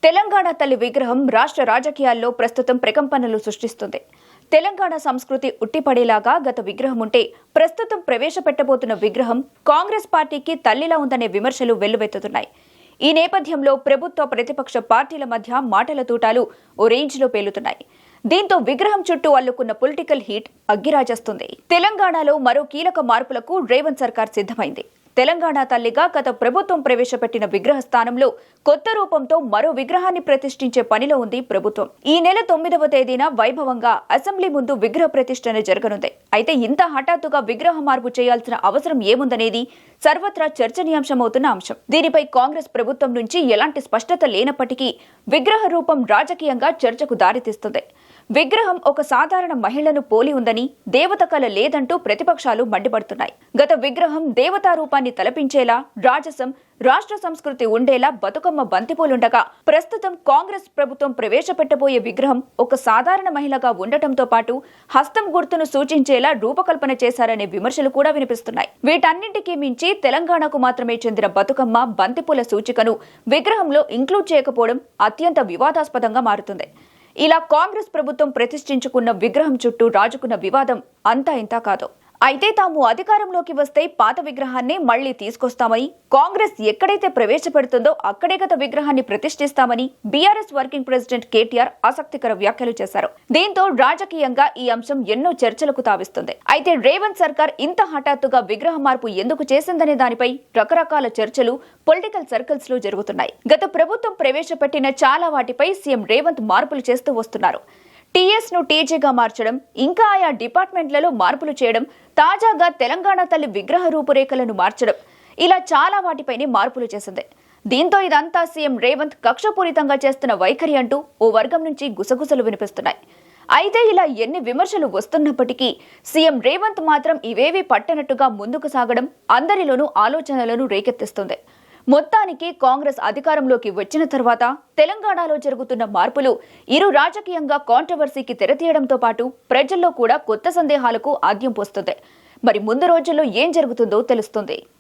తెలంగాణ తల్లి విగ్రహం రాష్ట్ర రాజకీయాల్లో ప్రస్తుతం ప్రకంపనలు సృష్టిస్తుంది. తెలంగాణ సంస్కృతి ఉట్టిపడేలాగా గత విగ్రహం ఉంటే ప్రస్తుతం ప్రవేశపెట్టబోతున్న విగ్రహం కాంగ్రెస్ పార్టీకి తల్లిలా ఉందనే విమర్శలు వెల్లువెత్తుతున్నాయి. ఈ నేపథ్యంలో ప్రభుత్వ ప్రతిపక్ష పార్టీల మధ్య మాటల తూటాలు ఓ రేంజ్లో పేలుతున్నాయి. దీంతో విగ్రహం చుట్టూ అల్లుకున్న పొలిటికల్ హీట్ అగ్గిరాజేస్తుంది. తెలంగాణలో మరో కీలక మార్పులకు రేవంత్ సర్కార్ సిద్ధమైంది. తెలంగాణ తల్లిగా గత ప్రభుత్వం ప్రవేశపెట్టిన విగ్రహ స్థానంలో కొత్త రూపంతో మరో విగ్రహాన్ని ప్రతిష్ఠించే పనిలో ఉంది ప్రభుత్వం. ఈ నెల 9వ తేదీన వైభవంగా అసెంబ్లీ ముందు విగ్రహ ప్రతిష్ఠన జరగనుంది. అయితే ఇంత హఠాత్తుగా విగ్రహ మార్పు చేయాల్సిన అవసరం ఏముందనేది సర్వత్రా చర్చనీయాంశమవుతున్న అంశం. దీనిపై కాంగ్రెస్ ప్రభుత్వం నుంచి ఎలాంటి స్పష్టత లేనప్పటికీ విగ్రహ రూపం రాజకీయంగా చర్చకు దారితీస్తుంది. విగ్రహం ఒక సాధారణ మహిళను పోలి ఉందని, దేవత కళ లేదంటూ ప్రతిపక్షాలు మండిపడుతున్నాయి. గత విగ్రహం దేవతా రూపాన్ని తలపించేలా, రాజసం, రాష్ట్ర సంస్కృతి ఉండేలా బతుకమ్మ బంతిపూలుండగా ప్రస్తుతం కాంగ్రెస్ ప్రభుత్వం ప్రవేశపెట్టబోయే విగ్రహం ఒక సాధారణ మహిళగా ఉండటంతో పాటు హస్తం గుర్తును సూచించేలా రూపకల్పన చేశారనే విమర్శలు కూడా వినిపిస్తున్నాయి. వీటన్నింటికీ మించి తెలంగాణకు మాత్రమే చెందిన బతుకమ్మ బంతిపూల సూచికను విగ్రహంలో ఇంక్లూడ్ చేయకపోవడం అత్యంత వివాదాస్పదంగా మారుతుంది. ఇలా కాంగ్రెస్ ప్రభుత్వం ప్రతిష్ఠించుకున్న విగ్రహం చుట్టూ రాజుకున్న వివాదం అంతా ఇంతా కాదు. అయితే తాము అధికారంలోకి వస్తే పాత విగ్రహాన్ని మళ్లీ తీసుకొస్తామని, కాంగ్రెస్ ఎక్కడైతే ప్రవేశపెడుతుందో అక్కడే గత విగ్రహాన్ని ప్రతిష్ఠిస్తామని బీఆర్ఎస్ వర్కింగ్ ప్రెసిడెంట్ కేటీఆర్ ఆసక్తికర వ్యాఖ్యలు చేశారు. దీంతో రాజకీయంగా ఈ అంశం ఎన్నో చర్చలకు తావిస్తుంది. అయితే రేవంత్ సర్కార్ ఇంత హఠాత్తుగా విగ్రహ మార్పు ఎందుకు చేసిందనే దానిపై రకరకాల చర్చలు పొలిటికల్ సర్కిల్స్ లో జరుగుతున్నాయి. గత ప్రభుత్వం ప్రవేశపెట్టిన చాలా వాటిపై సీఎం రేవంత్ మార్పులు చేస్తూ వస్తున్నారు. టీఎస్ ను టీజీగా మార్చడం, ఇంకా ఆయా డిపార్ట్మెంట్లలో మార్పులు చేయడం, తాజాగా తెలంగాణ తల్లి విగ్రహ రూపురేఖలను మార్చడం, ఇలా చాలా వాటిపైనే మార్పులు చేసింది. దీంతో ఇదంతా సీఎం రేవంత్ కక్షపూరితంగా చేస్తున్న వైఖరి అంటూ ఓ వర్గం నుంచి గుసగుసలు వినిపిస్తున్నాయి. అయితే ఇలా ఎన్ని విమర్శలు వస్తున్నప్పటికీ సీఎం రేవంత్ మాత్రం ఇవేవీ పట్టనట్టుగా ముందుకు సాగడం అందరిలోనూ ఆలోచనలను రేకెత్తిస్తుంది. మొత్తానికి కాంగ్రెస్ అధికారంలోకి వచ్చిన తర్వాత తెలంగాణలో జరుగుతున్న మార్పులు ఇరు రాజకీయంగా కాంట్రవర్సీకి తెరతీయడంతో పాటు ప్రజల్లో కూడా కొత్త సందేహాలకు ఆద్యం పోస్తుంది. మరి ముందు రోజుల్లో ఏం జరుగుతుందో తెలుస్తుంది.